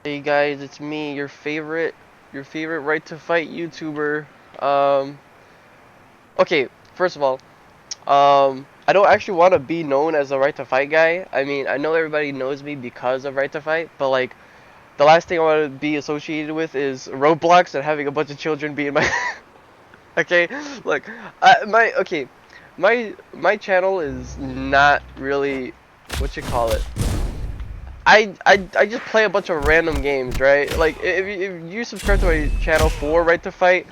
Hey guys, it's me, your favorite Right to Fight YouTuber. Um, okay, first of all, I don't actually want to be known as a Right to Fight guy. I mean, I know everybody knows me because of Right to Fight, but like, the last thing I want to be associated with is Roblox and having a bunch of children be in my. Okay, look, my channel is not really what you call it. I just play a bunch of random games, right? Like if you subscribe to my channel for Right to Fight,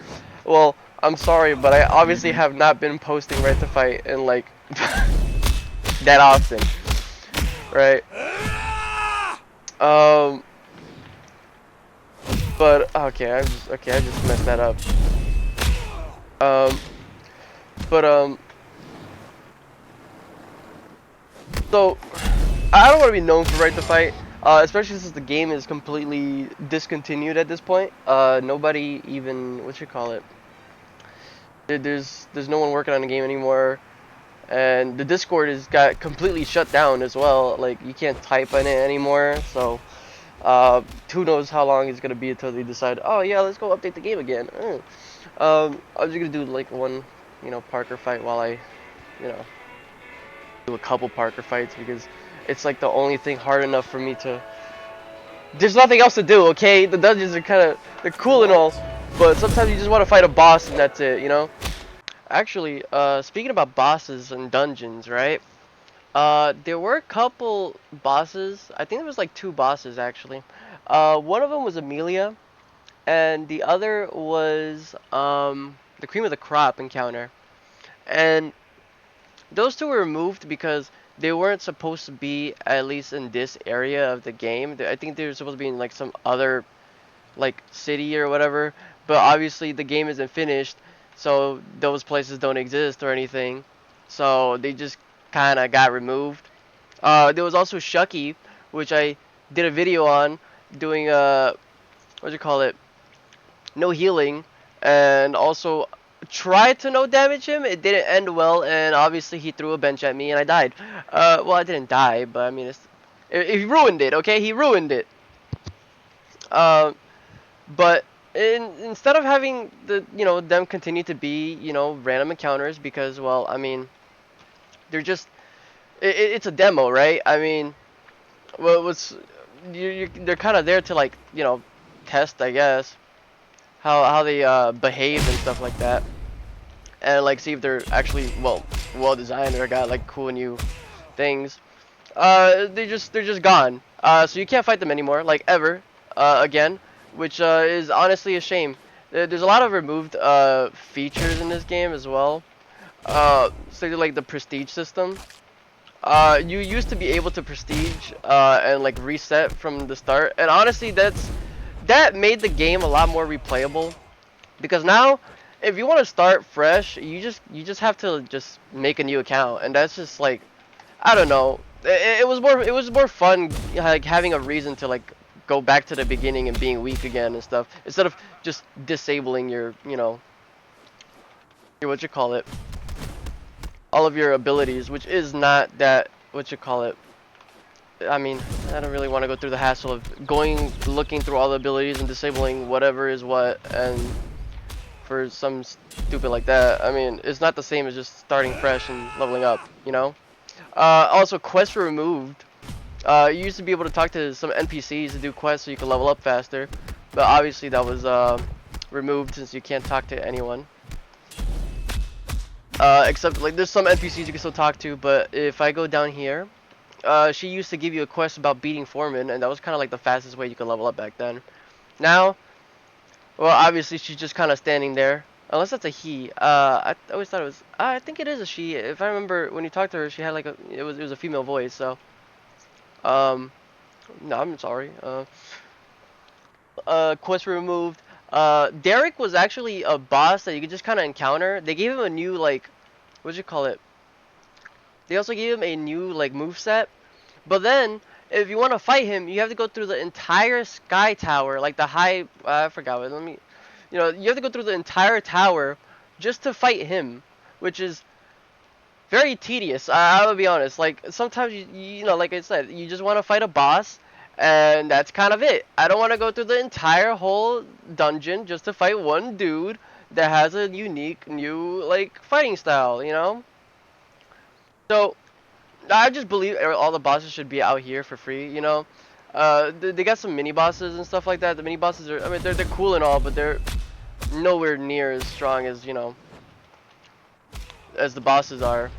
well, I'm sorry, but I obviously have not been posting Right to Fight in like that often, right? Um, but okay, I just messed that up. Um, but so I don't want to be known for Right to Fight, especially since the game is completely discontinued at this point. Nobody even what you call it. There's no one working on the game anymore, and the Discord is got completely shut down as well. Like you can't type in it anymore. So who knows how long it's gonna be until they decide, oh yeah, let's go update the game again. I'm just gonna do like one, Parker fight while I, you know, do a couple Parker fights because it's like the only thing hard enough for me to. There's nothing else to do, okay? The dungeons are they're cool and all, but sometimes you just want to fight a boss and that's it, you know? Actually, speaking about bosses and dungeons, right? There were a couple bosses. I think there was like two bosses actually. One of them was Amelia, and the other was the cream of the crop encounter. And those two were removed because they weren't supposed to be at least in this area of the game. I think they were supposed to be in like some other like city or whatever. But obviously the game isn't finished, so those places don't exist or anything. So they just kind of got removed. There was also Shucky, which I did a video on doing what do you call it? No healing, and also tried to no damage him. It didn't end well, and obviously he threw a bench at me and I died. Well, I didn't die, but I mean, he ruined it. Okay, he ruined it. Uh, but instead of having them continue to be random encounters because well I mean they're just it's a demo, right? I mean, well, what's they're kind of there to like test, I guess, how they behave and stuff like that, and like see if they're actually well designed or got like cool new things. They're just gone. So you can't fight them anymore, like ever, again, which is honestly a shame. There's a lot of removed features in this game as well. So like the prestige system. You used to be able to prestige and like reset from the start, and honestly, that made the game a lot more replayable because now, if you want to start fresh, you just have to just make a new account, and that's just like I don't know. It was more fun like having a reason to like go back to the beginning and being weak again and stuff instead of just disabling your what you call it all of your abilities, which is not that what you call it. I mean, I don't really want to go through the hassle of looking through all the abilities and disabling whatever is what, and for some stupid like that. I mean, it's not the same as just starting fresh and leveling up, you know? Also, quests were removed. You used to be able to talk to some NPCs to do quests so you could level up faster, but obviously that was removed since you can't talk to anyone. Except like there's some NPCs you can still talk to, but if I go down here, she used to give you a quest about beating Foreman, and that was kind of like the fastest way you could level up back then. Now, well, obviously she's just kind of standing there. Unless that's a he. I always thought it was. I think it is a she. If I remember when you talked to her, she had like it was a female voice. So um, no, I'm sorry. Quest removed. Derek was actually a boss that you could just kind of encounter. They gave him a new like, what'd you call it? They also gave him a new like move set. But then, if you want to fight him, you have to go through the entire sky tower, like the high. I forgot. Let me. You have to go through the entire tower just to fight him, which is very tedious. I will be honest. Like sometimes like I said, you just want to fight a boss, And that's kind of it. I don't want to go through the entire whole dungeon just to fight one dude that has a unique new like fighting style, you know? So I just believe all the bosses should be out here for free, you know? They got some mini bosses and stuff like that. The mini bosses are, I mean, they're cool and all, but they're nowhere near as strong as, you know, as the bosses are.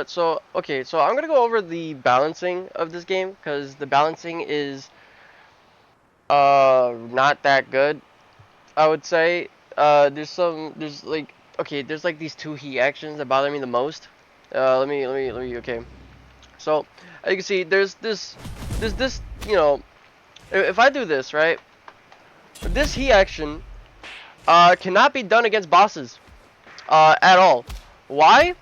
So okay, so I'm gonna go over the balancing of this game because the balancing is not that good, I would say. There's like okay, there's like these two heat actions that bother me the most. Okay. So as you can see, there's this, you know, if I do this right, this heat action cannot be done against bosses at all. Why?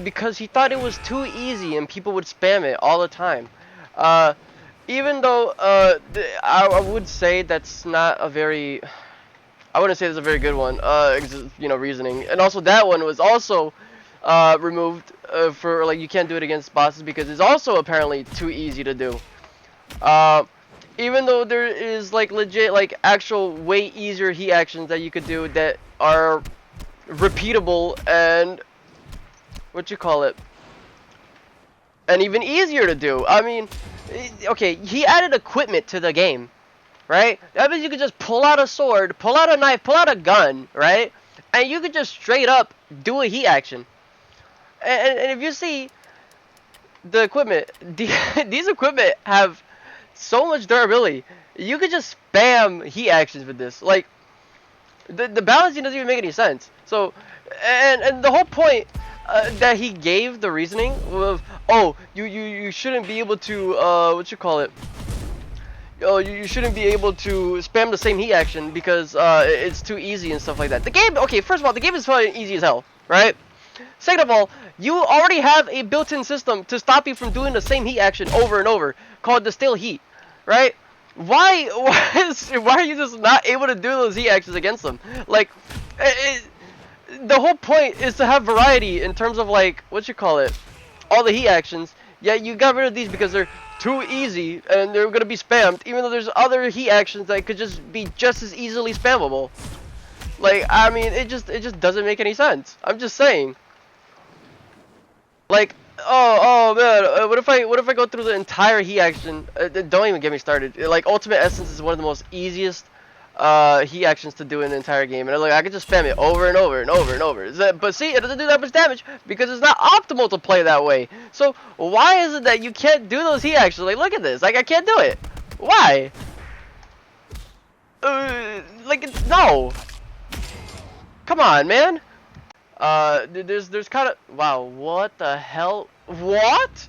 Because he thought it was too easy and people would spam it all the time. Uh, Even though I would say that's not a very, I wouldn't say that's a very good one. You know, reasoning, and also that one was also removed for like you can't do it against bosses because it's also apparently too easy to do. Uh, Even though there is like legit like actual way easier heat actions that you could do that are repeatable and what you call it, and even easier to do. I mean, okay, he added equipment to the game, right? That means you could just pull out a sword, pull out a knife, pull out a gun, right? And you could just straight up do a heat action. And if you see the equipment, these equipment have so much durability. You could just spam heat actions with this. Like, the balancing doesn't even make any sense. So, and the whole point that he gave the reasoning of, oh, you shouldn't be able to what you call it? Oh, you shouldn't be able to spam the same heat action because it's too easy and stuff like that. The game, okay, first of all, the game is fucking easy as hell, right? Second of all, you already have a built-in system to stop you from doing the same heat action over and over, called the still heat, right? Why are you just not able to do those heat actions against them? Like, the whole point is to have variety in terms of like what you call it, all the heat actions. Yeah, you got rid of these because they're too easy and they're gonna be spammed, even though there's other heat actions that could just be just as easily spammable. Like, I mean, it just doesn't make any sense. I'm just saying. Like, oh man, what if I go through the entire heat action? Don't even get me started. Like, Ultimate Essence is one of the most easiest heat actions to do in the entire game, and like I could just spam it over and over and over and over. But see, it doesn't do that much damage because it's not optimal to play that way. So why is it that you can't do those heat actions? Like, look at this. Like, I can't do it. Why? Like, it's no. Come on, man. There's kind of, wow, what the hell? What?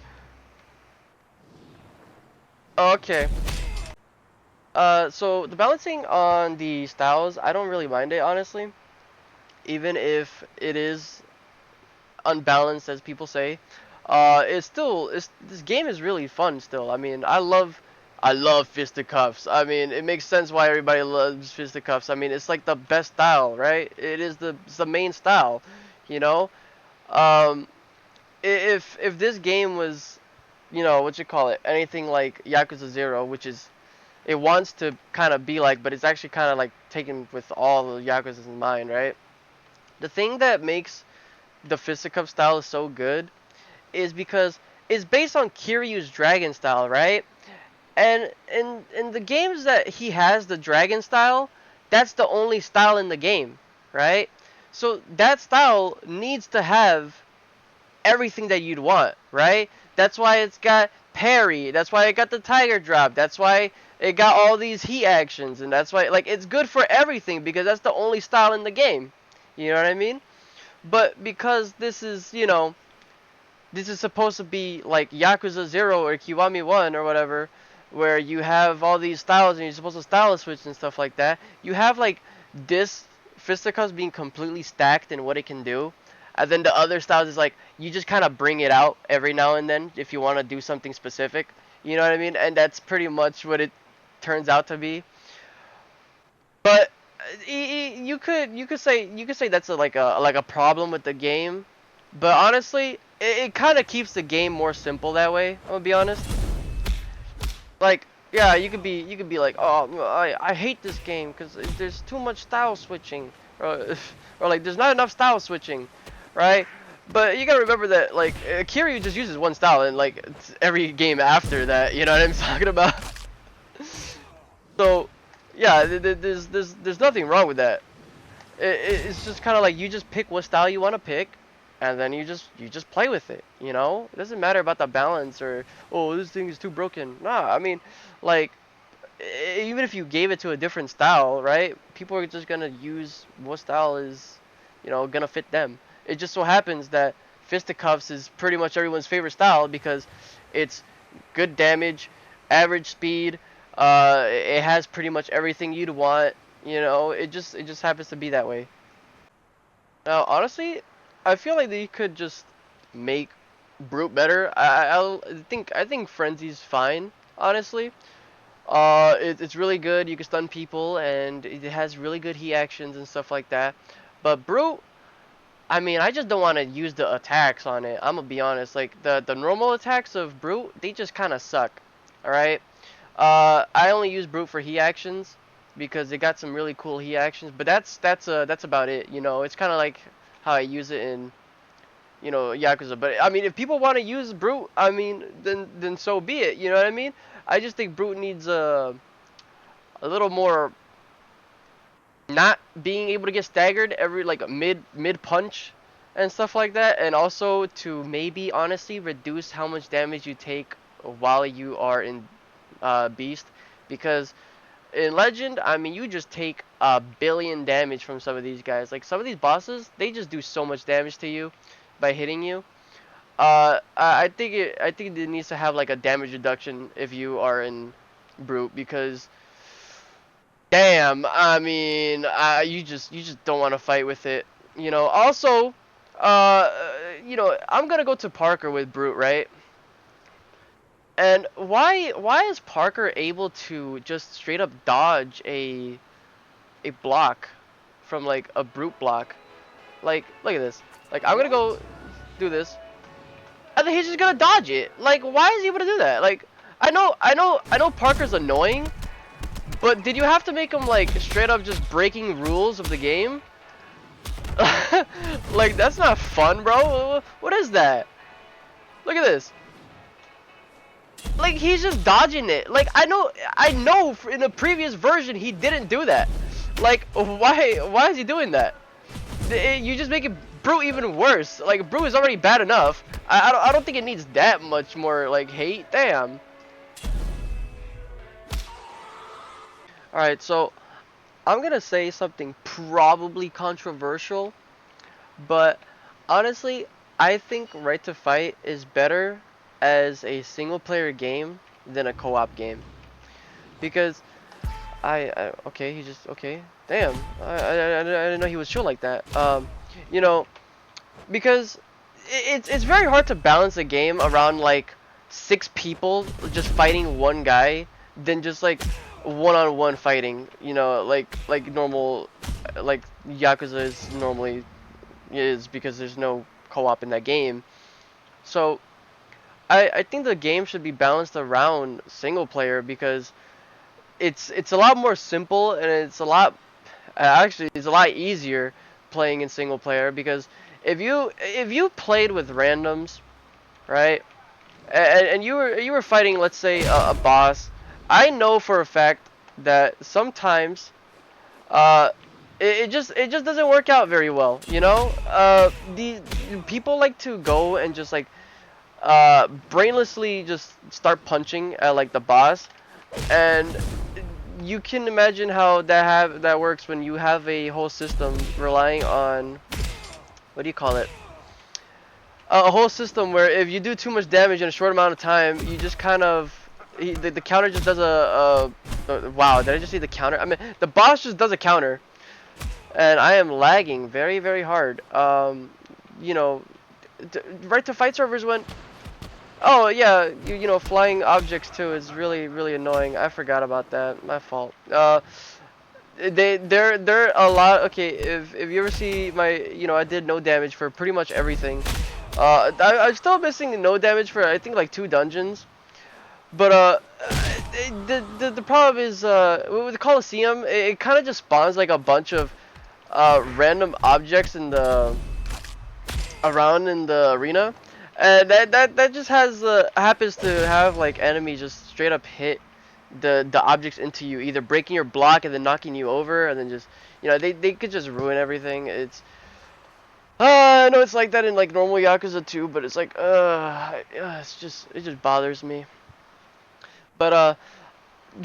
Okay. So the balancing on the styles, I don't really mind it, honestly. Even if it is unbalanced, as people say, this game is really fun still. I mean, I love fisticuffs. I mean, it makes sense why everybody loves fisticuffs. I mean, it's like the best style, right? It's the main style, you know. Um, if this game was, you know, what you call it, anything like Yakuza 0, which is it wants to kind of be like, but it's actually kind of like taken with all the Yakuzas in mind, right? The thing that makes the fisticuff style so good is because it's based on Kiryu's dragon style, right? And in the games that he has the dragon style, that's the only style in the game, right? So that style needs to have everything that you'd want, right? That's why it's got parry. That's why it got the tiger drop. That's why it got all these heat actions, and that's why like it's good for everything because that's the only style in the game. You know what I mean? But because this is, you know, this is supposed to be like Yakuza 0 or Kiwami 1 or whatever, where you have all these styles and you're supposed to style switch and stuff like that. You have like this fisticuffs being completely stacked in what it can do. And then the other styles is like you just kind of bring it out every now and then if you want to do something specific. You know what I mean? And that's pretty much what it turns out to be. But you could say that's like a problem with the game. But honestly, it kind of keeps the game more simple that way. I'm gonna be honest. Like, yeah, you could be like, oh, I hate this game because there's too much style switching, or or like there's not enough style switching, right? But you gotta remember that like Kiryu just uses one style and like every game after that, you know what I'm talking about? So, yeah, there's nothing wrong with that. It's just kind of like you just pick what style you want to pick, and then you just play with it. You know, it doesn't matter about the balance or oh this thing is too broken. Nah, I mean, like even if you gave it to a different style, right? People are just gonna use what style is, you know, gonna fit them. It just so happens that fisticuffs is pretty much everyone's favorite style because it's good damage, average speed. It has pretty much everything you'd want. You know, it just happens to be that way. Now, honestly, I feel like they could just make Brute better. I think Frenzy's fine, honestly. It's really good. You can stun people, and it has really good heat actions and stuff like that. But Brute, I mean, I just don't want to use the attacks on it. I'm gonna be honest. Like the normal attacks of Brute, they just kind of suck. All right. I only use Brute for heat actions because it got some really cool heat actions. But that's about it. You know, it's kind of like how I use it in Yakuza. But I mean, if people want to use Brute, I mean, then so be it. You know what I mean? I just think Brute needs a little more not being able to get staggered every like mid punch and stuff like that, and also to maybe honestly reduce how much damage you take while you are in Beast, because in Legend, I mean, you just take a billion damage from some of these guys. Like some of these bosses, they just do so much damage to you by hitting you. I think it needs to have like a damage reduction if you are in Brute because damn, I mean, you just don't want to fight with it. You know. Also, uh, I'm gonna go to Parker with Brute, right? And why is Parker able to just straight up dodge a block from like a Brute block? Like, look at this. Like, I'm gonna go do this. I think he's just gonna dodge it. Like, why is he able to do that? Like, I know Parker's annoying, but did you have to make him like straight up just breaking rules of the game? Like, that's not fun, bro. What is that? Look at this. Like, he's just dodging it. Like, I know in the previous version he didn't do that. Like, why is he doing that? You just make it Brute even worse. Like, Brute is already bad enough. I don't think it needs that much more like hate. Damn. All right, so I'm gonna say something probably controversial, but honestly, I think Right to Fight is better as a single player game than a co-op game. Because okay, he just okay. Damn, I didn't know he was chill like that. You know, because it's very hard to balance a game around like 6 people just fighting one guy than just like one-on-one fighting. You know, like normal, like Yakuza is normally is because there's no co-op in that game. So I think the game should be balanced around single player because it's a lot more simple and it's a lot actually it's a lot easier playing in single player because if you played with randoms, right? And you were fighting, let's say a boss. I know for a fact that sometimes uh it just doesn't work out very well, you know? The people like to go and just like brainlessly just start punching at like the boss, and you can imagine how that works when you have a whole system relying on what do you call it? A whole system where if you do too much damage in a short amount of time, you just kind of the counter just does wow, did I just see the counter? I mean, the boss just does a counter, and I am lagging very very hard. You know, right to fight servers went. Oh yeah, you know, flying objects too is really really annoying. I forgot about that. My fault. They're a lot. Okay, if you ever see my, you know, I did no damage for pretty much everything. I'm still missing no damage for I think like 2 dungeons, but the problem is with the Coliseum, it kind of just spawns like a bunch of random objects in the around in the arena, and that just has happens to have like enemies just straight up hit the objects into you, either breaking your block and then knocking you over, and then just they could just ruin everything. I know it's like that in like normal Yakuza too, but it's like it just bothers me. But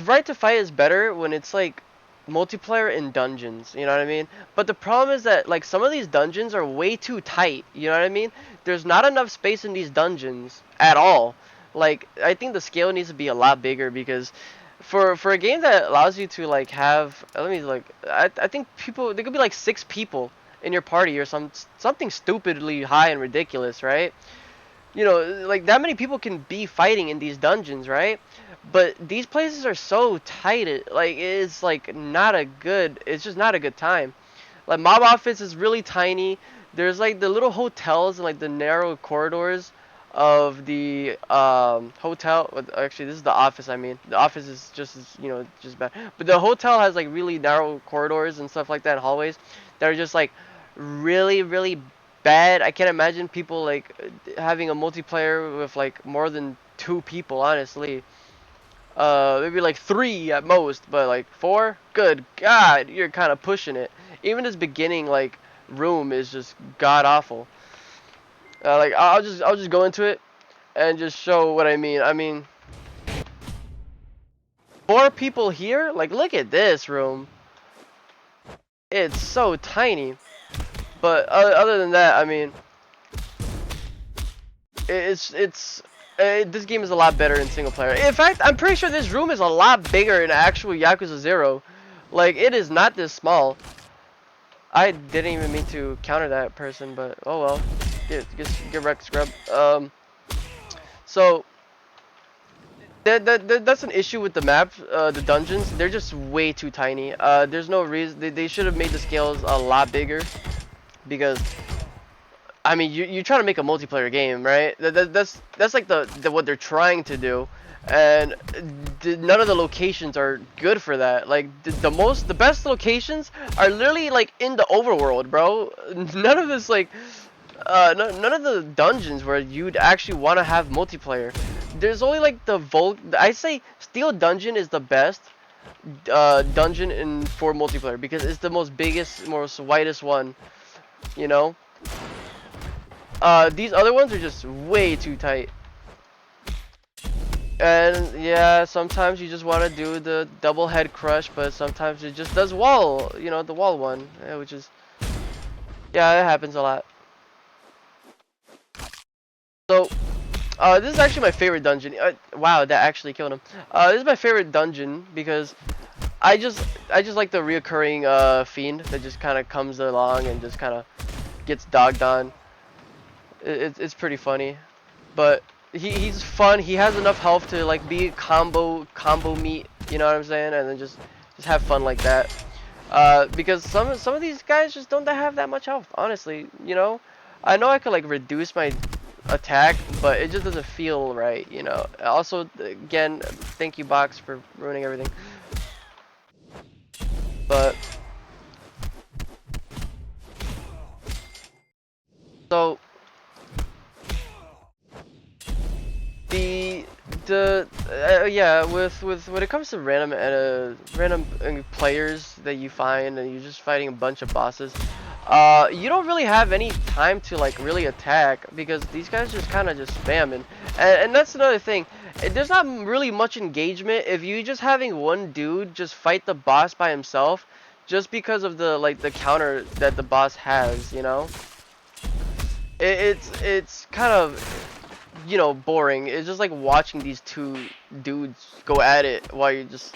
Right to Fight is better when it's like multiplayer in dungeons, you know what I mean? But the problem is that like some of these dungeons are way too tight, you know what I mean? There's not enough space in these dungeons at all. Like I think the scale needs to be a lot bigger because for a game that allows you to like have let me like I think people there could be like 6 people in your party or something stupidly high and ridiculous, right? Like that many people can be fighting in these dungeons, right? But these places are so tight, like it's like not a good. It's just not a good time. Like Mob Office is really tiny. There's like the little hotels and like the narrow corridors of the hotel. Actually, this is the office. I mean, the office is just just bad. But the hotel has like really narrow corridors and stuff like that, hallways that are just like really bad. I can't imagine people like having a multiplayer with like more than 2 people. Honestly, maybe like 3 at most, but like 4. Good God, you're kind of pushing it. Even this beginning like room is just god awful. Like I'll just go into it and just show what I mean. I mean, 4 people here. Like look at this room. It's so tiny. But other than that, I mean, this game is a lot better in single player. In fact, I'm pretty sure this room is a lot bigger in actual Yakuza 0. Like it is not this small. I didn't even mean to counter that person, but oh well. Get wrecked, scrub. So that's an issue with the map. The dungeons, they're just way too tiny. There's no reason they should have made the scales a lot bigger because I mean you're trying to make a multiplayer game, right? That's like the what they're trying to do, and none of the locations are good for that. Like the best locations are literally like in the overworld, bro. None of this like none of the dungeons where you'd actually want to have multiplayer. There's only like I say Steel Dungeon is the best dungeon for multiplayer because it's the most biggest, most widest one. You know. These other ones are just way too tight. And yeah, sometimes you just want to do the double head crush, but sometimes it just does wall, the wall one, which is, yeah, it happens a lot. So, this is actually my favorite dungeon. Wow, that actually killed him. This is my favorite dungeon because I just like the reoccurring fiend that just kind of comes along and just kind of gets dogged on. It's pretty funny, but he's fun. He has enough health to like be combo meat. You know what I'm saying? And then just have fun like that. Because some of these guys just don't have that much health. Honestly, I know I could like reduce my attack, but it just doesn't feel right. Also, again, thank you Box for ruining everything. But so yeah, with when it comes to random players that you find and you're just fighting a bunch of bosses, you don't really have any time to like really attack because these guys just kind of just spamming, and that's another thing. There's not really much engagement if you just having one dude just fight the boss by himself, just because of the counter that the boss has. It's kind of boring. It's just like watching these 2 dudes go at it while you're just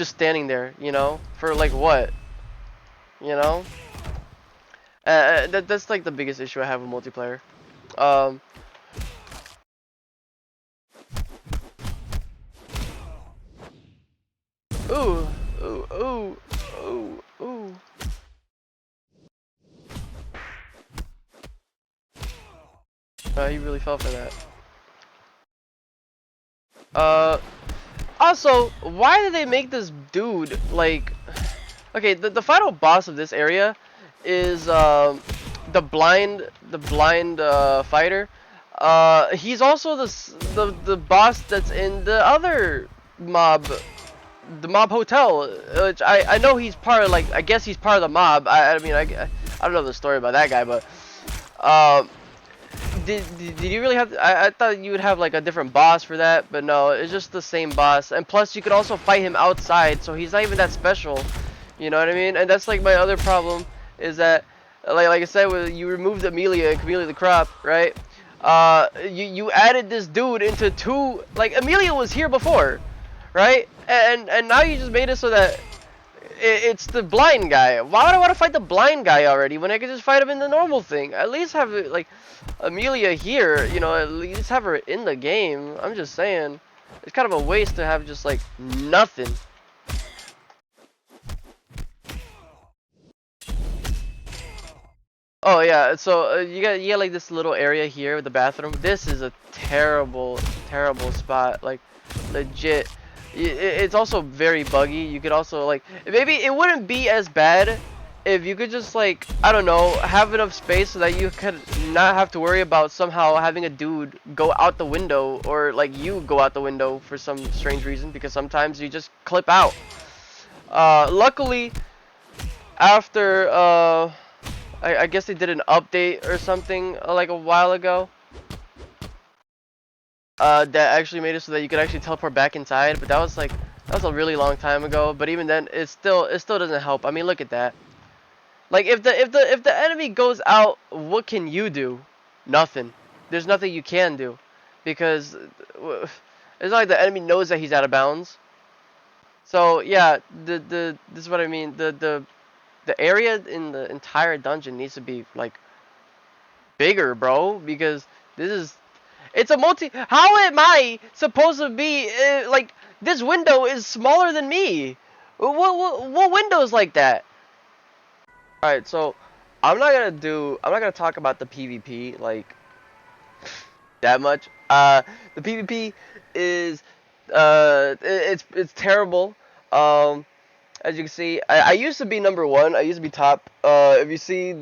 standing there, for like what, you know? That's like the biggest issue I have with multiplayer. Um, ooh, ooh, ooh, ooh, ooh. He really fell for that. Uh, Also, why did they make this dude like? Okay, the final boss of this area is the blind fighter. He's also the boss that's in the other mob, the mob hotel. Which I know he's part of, like, I guess he's part of the mob. I mean I don't know the story about that guy, but um. Did you really have I thought you would have like a different boss for that, but no, it's just the same boss. And plus you could also fight him outside, so he's not even that special. You know what I mean? And that's like my other problem is that like I said, when you removed Amelia and Camellia the Crop, right? You added this dude into two, like Amelia was here before, right? And now you just made it so that it's the blind guy. Why would I want to fight the blind guy already when I could just fight him in the normal thing? At least have it, like, Amelia here, you know, at least have her in the game. I'm just saying. It's kind of a waste to have just, like, nothing. Oh yeah, so you got like this little area here with the bathroom. This is a terrible, terrible spot. Like, legit. It's also very buggy. You could also, like, maybe it wouldn't be as bad if you could just, like, I don't know, have enough space so that you could not have to worry about somehow having a dude go out the window, or like you go out the window for some strange reason, because sometimes you just clip out. Luckily, after I guess they did an update or something like a while ago. That actually made it so that you could actually teleport back inside, but that was a really long time ago. But even then, it still doesn't help. I mean, look at that. Like, if the enemy goes out, what can you do? Nothing. There's nothing you can do, because it's not like the enemy knows that he's out of bounds. So yeah, this is what I mean. The area in the entire dungeon needs to be like bigger, bro, because this is it's a multi. How am I supposed to be like, this window is smaller than me? What windows like that? All right, so I'm not gonna talk about the PvP like that much. The PvP is it's terrible. Um, as you can see, I used to be number one. I used to be top. If you see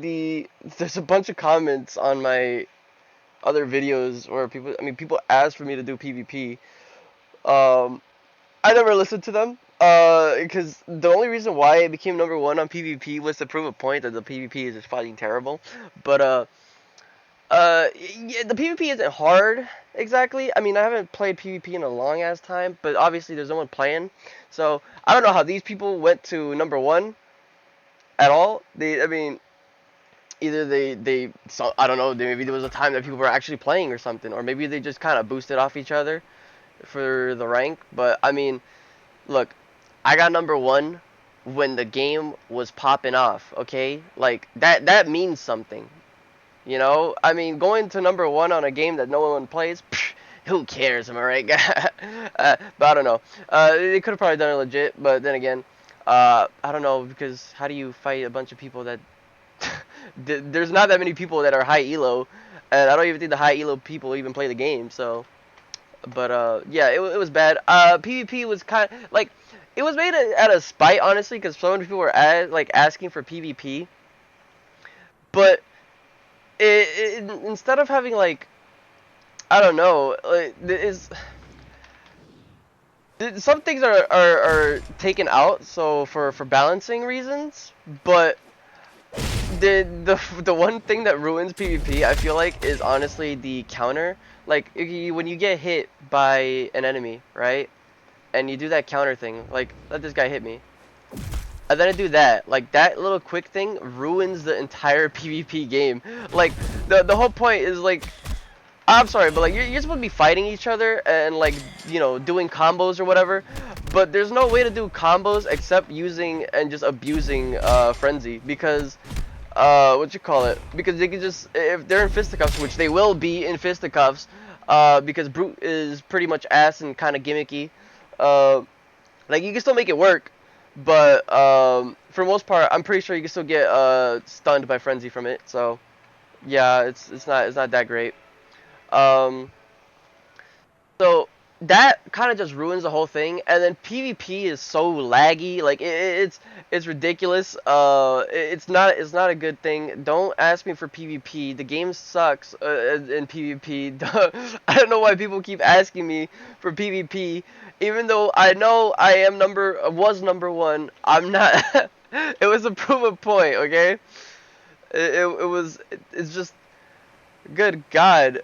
there's a bunch of comments on my other videos where people ask for me to do PvP. I never listened to them. Because the only reason why I became number one on PvP was to prove a point that the PvP is just fucking terrible. But yeah, the PvP isn't hard exactly. I mean, I haven't played PvP in a long ass time, but obviously there's no one playing. So I don't know how these people went to number one at all. I mean, either so, I don't know. Maybe there was a time that people were actually playing or something, or maybe they just kind of boosted off each other for the rank. But I mean, look, I got number one when the game was popping off. Okay, like that means something. You know, I mean, going to number one on a game that no one plays, psh, who cares? Am I right? But I don't know. They could have probably done it legit, but then again, I don't know, because how do you fight a bunch of people that there's not that many people that are high elo, and I don't even think the high elo people even play the game. So, but yeah, it was bad. PvP was kind of like, it was made out of spite, honestly, because so many people were like asking for PvP, but instead of having, like, I don't know, like, some things are taken out, so for balancing reasons, but the one thing that ruins PvP, I feel like, is honestly the counter. Like, when you get hit by an enemy, right, and you do that counter thing, like, let this guy hit me, and then I do that, like, that little quick thing ruins the entire PvP game. Like, the whole point is, like, I'm sorry, but like, you're supposed to be fighting each other and, like, you know, doing combos or whatever, but there's no way to do combos except using and just abusing Frenzy, because what you call it, because they can just, if they're in fisticuffs, which they will be in fisticuffs, because Brute is pretty much ass and kind of gimmicky, like, you can still make it work, but for the most part, I'm pretty sure you can still get stunned by Frenzy from it. So yeah, it's not that great. Um, so that kind of just ruins the whole thing. And then PvP is so laggy, like it's ridiculous. It's not a good thing. Don't ask me for PvP. The game sucks in PvP. I don't know why people keep asking me for PvP, even though I know I am was number one. I'm not. It was a proof of point, okay? It's just good God.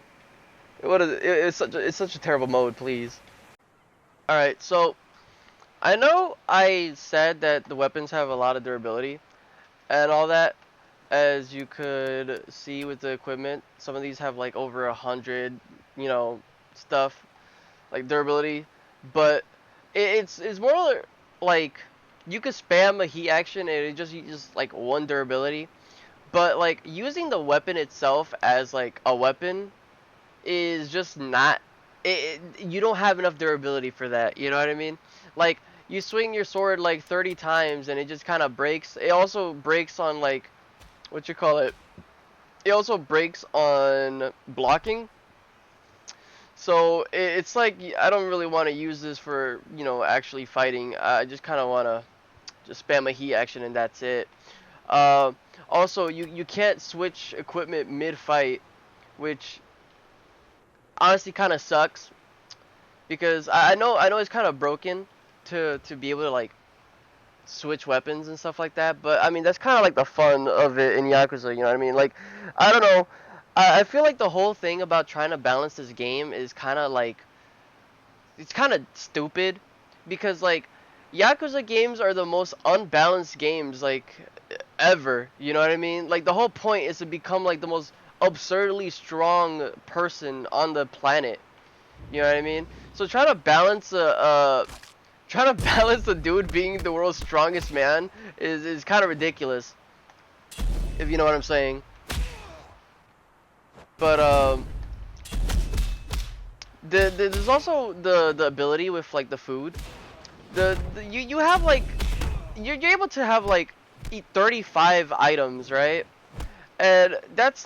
It's such a terrible mode, please. All right, so I know I said that the weapons have a lot of durability and all that, as you could see with the equipment. Some of these have like over 100, you know, stuff like durability, but it's more like you could spam a heat action and it just uses like one durability, but like using the weapon itself as like a weapon is just not you don't have enough durability for that, you know what I mean? Like you swing your sword like 30 times and it just kind of breaks. It also breaks on like what you call it. It also breaks on blocking. So it's like I don't really want to use this for, you know, actually fighting. I just kind of want to just spam a heat action and that's it. Uh, Also, you can't switch equipment mid-fight, which honestly kind of sucks because I know it's kind of broken to be able to like switch weapons and stuff like that. But I mean that's kind of like the fun of it in Yakuza. You know what I mean? Like I don't know. I feel like the whole thing about trying to balance this game is kind of like it's kind of stupid because like Yakuza games are the most unbalanced games like ever. You know what I mean? Like the whole point is to become like the most absurdly strong person on the planet. You know what I mean? So trying to balance a dude being the world's strongest man is kind of ridiculous, if you know what I'm saying. But there's also the ability with like the food. You have like you're able to have like eat 35 items, right? And that's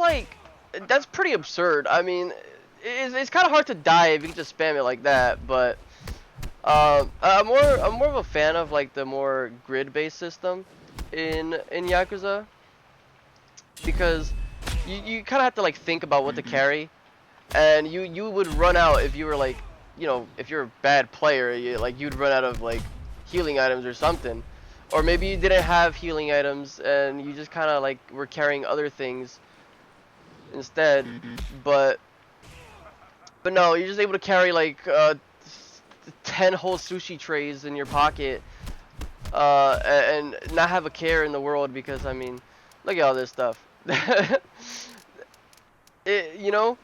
pretty absurd. I mean, it's kind of hard to die if you can just spam it like that, but I'm more of a fan of like the more grid-based system in Yakuza because you kind of have to like think about what to carry, and you would run out if you were like, you know, if you're a bad player, you'd run out of like healing items or something, or maybe you didn't have healing items and you just kind of like were carrying other things instead, but no, you're just able to carry like 10 whole sushi trays in your pocket and not have a care in the world because I mean, look at all this stuff. You know,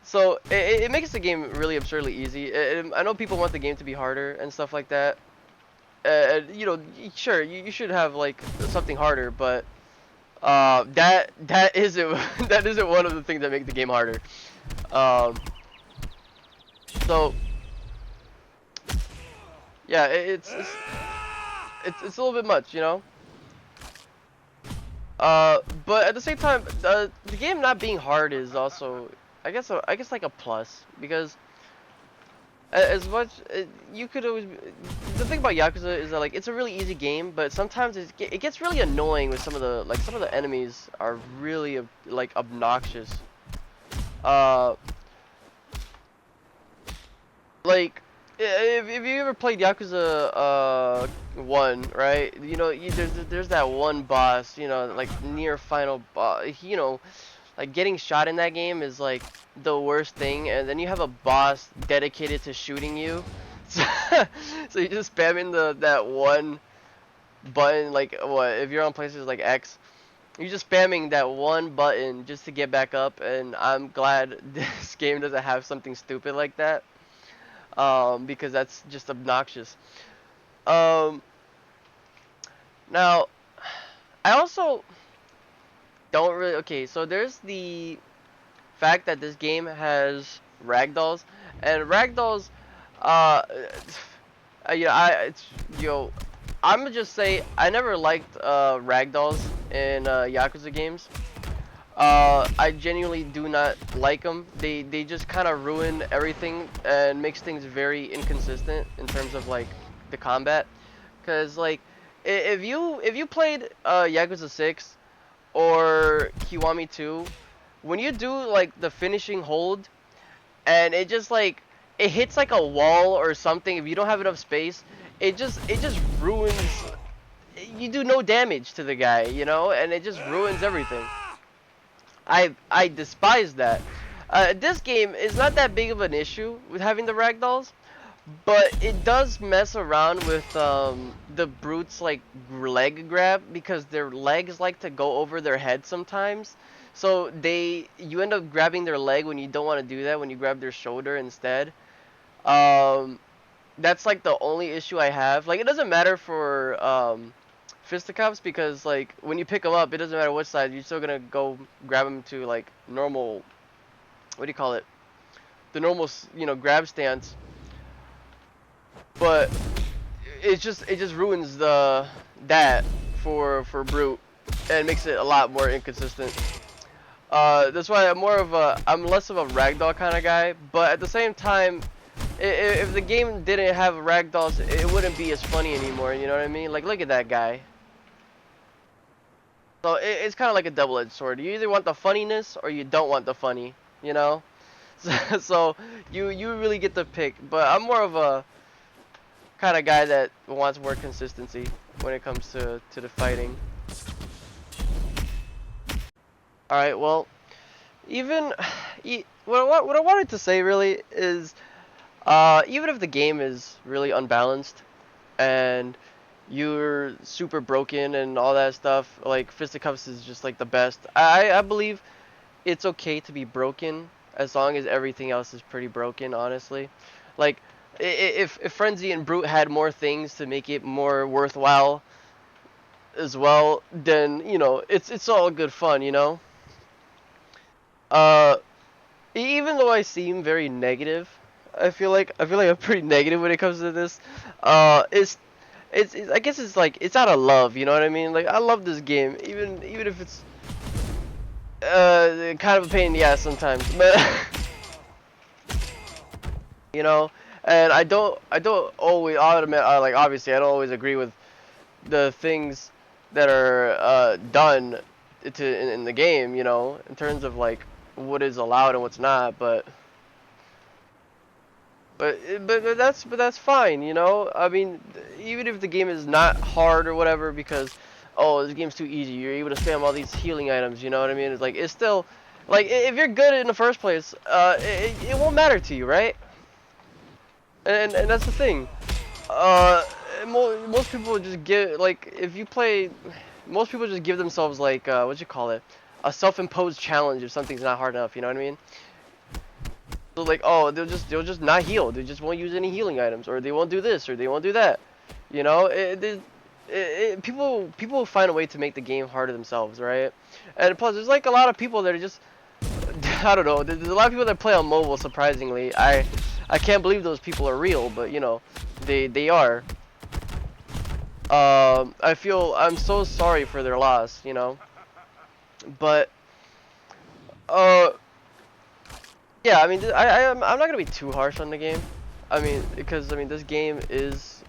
so it makes the game really absurdly easy. I know people want the game to be harder and stuff like that. You know, sure, you should have like something harder, but that isn't that isn't one of the things that make the game harder. Um, so yeah, it's a little bit much, you know. But at the same time, the game not being hard is also, I guess like a plus because as much you could always. The thing about Yakuza is that like it's a really easy game, but sometimes it gets really annoying with some of the enemies are really like obnoxious. Uh, like if you ever played Yakuza 1, right? You know, there's that one boss, you know, like near final boss, you know, like getting shot in that game is like the worst thing, and then you have a boss dedicated to shooting you. So, so you just spamming that one button, like what if you're on PlayStation like X, you're just spamming that one button just to get back up, and I'm glad this game doesn't have something stupid like that. Because that's just obnoxious. Um, Now, I also don't really. Okay, so there's the fact that this game has ragdolls, and ragdolls, uh, yeah, I'm gonna just say I never liked ragdolls in Yakuza games. I genuinely do not like them. They just kind of ruin everything and makes things very inconsistent in terms of like the combat. Cause like if you played Yakuza 6 or Kiwami 2, when you do like the finishing hold and it just like it hits like a wall or something, if you don't have enough space, it just ruins. You do no damage to the guy, you know, and it just ruins everything. I despise that. This game is not that big of an issue with having the ragdolls, but it does mess around with the brutes like leg grab because their legs like to go over their head sometimes. So you end up grabbing their leg when you don't want to do that, when you grab their shoulder instead. Um, that's like the only issue I have. Like it doesn't matter for fisticuffs because like when you pick them up, it doesn't matter which side. You're still gonna go grab them to like normal. What do you call it? The normal, grab stance. But it just ruins that for brute and makes it a lot more inconsistent. That's why I'm less of a ragdoll kind of guy. But at the same time, if the game didn't have ragdolls, it wouldn't be as funny anymore. You know what I mean? Like look at that guy. So it's kind of like a double-edged sword. You either want the funniness or you don't want the funny, you know? So you really get to pick. But I'm more of a kind of guy that wants more consistency when it comes to the fighting. All right, well, even what I wanted to say really is even if the game is really unbalanced and you're super broken and all that stuff, like Fisticuffs is just like the best. I believe it's okay to be broken as long as everything else is pretty broken, honestly. Like if Frenzy and Brute had more things to make it more worthwhile as well, then it's all good fun, you know. Uh, Even though I seem very negative, I feel like I'm pretty negative when it comes to this. It's I guess it's like it's out of love, you know what I mean? Like I love this game, even if it's kind of a pain in the ass sometimes, but you know, and I don't always like obviously I don't always agree with the things that are done in the game, you know, in terms of like what is allowed and what's not, but that's fine, you know. I mean, even if the game is not hard or whatever, because oh this game's too easy, you're able to spam all these healing items. You know what I mean? It's like it's still like if you're good in the first place, it won't matter to you, right? And that's the thing. Uh, most people just give like if you play, most people just give themselves like what you call it, a self-imposed challenge if something's not hard enough. You know what I mean? So like, oh, they'll just not heal. They just won't use any healing items, or they won't do this, or they won't do that. You know, people find a way to make the game harder themselves, right? And plus, there's like a lot of people that are just, I don't know. There's a lot of people that play on mobile. Surprisingly, I can't believe those people are real, but they are. I'm so sorry for their loss, but uh. Yeah, I mean, I'm not gonna be too harsh on the game. I mean, because this game is,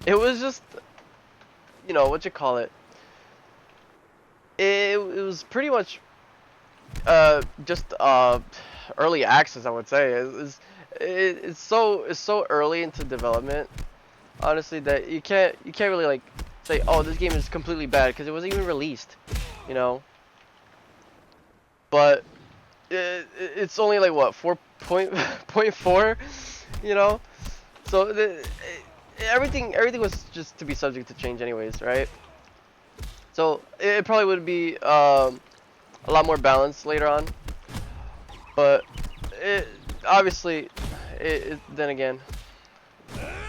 it was just, what you call it. It was pretty much, just early access, I would say. It's so early into development, honestly, that you can't really like say, oh, this game is completely bad because it wasn't even released, you know. But it's only like what 4.4, you know. So everything was just to be subject to change anyways, right? So it probably would be a lot more balanced later on, but it obviously then again,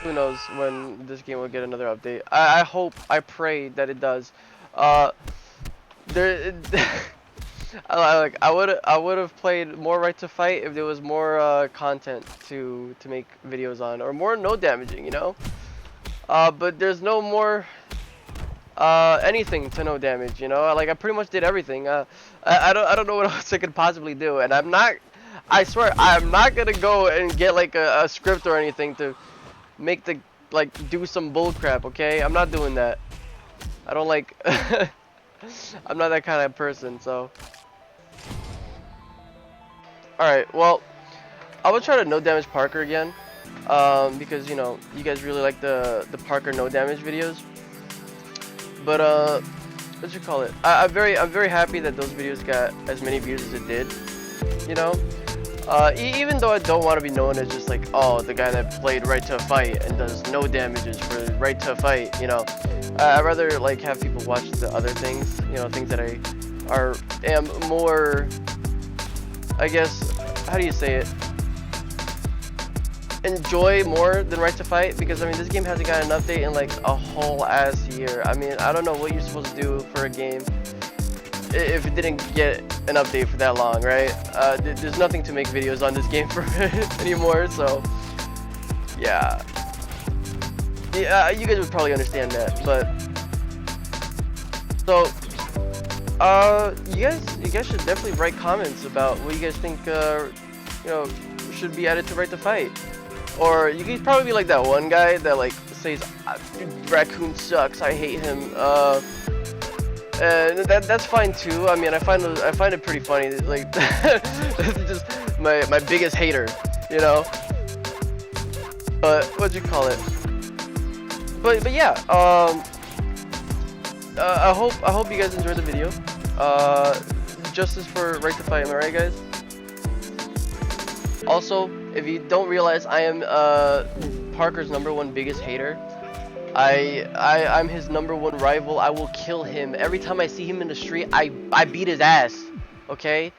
who knows when this game will get another update. I hope, I pray that it does. There I would have played more Right to Fight if there was more content to make videos on, or more no damaging, you know. But there's no more. anything to no damage, you know? Like I pretty much did everything. I don't know what else I could possibly do, and I swear I'm not gonna go and get like a script or anything to make the like do some bull crap, okay? I'm not doing that. I don't like I'm not that kind of person, so alright, well, I will try to no damage Parker again. Because you know, you guys really like the Parker no damage videos. But what you call it? I'm very happy that those videos got as many views as it did. You know, even though I don't want to be known as just like, oh, the guy that played right to a fight and does no damages for right to a fight. You know, I'd rather like have people watch the other things. You know, things that I am more, I guess, how do you say it? Enjoy more than Right to Fight, because I mean this game hasn't got an update in like a whole ass year. I mean, I don't know what you're supposed to do for a game if it didn't get an update for that long, right? There's nothing to make videos on this game for anymore, so yeah, you guys would probably understand that. But so you guys should definitely write comments about what you guys think you know, should be added to Right to Fight. Or you could probably be like that one guy that like says, Raccoon sucks, I hate him. And that's fine too. I mean, I find it pretty funny. Like, this is just my biggest hater, you know. But what'd you call it? But yeah. I hope you guys enjoyed the video. Justice for Right to Fight. Am I right, guys? Also, if you don't realize, I am Parker's #1 biggest hater. I'm his #1 rival. I will kill him every time I see him in the street. I beat his ass. Okay,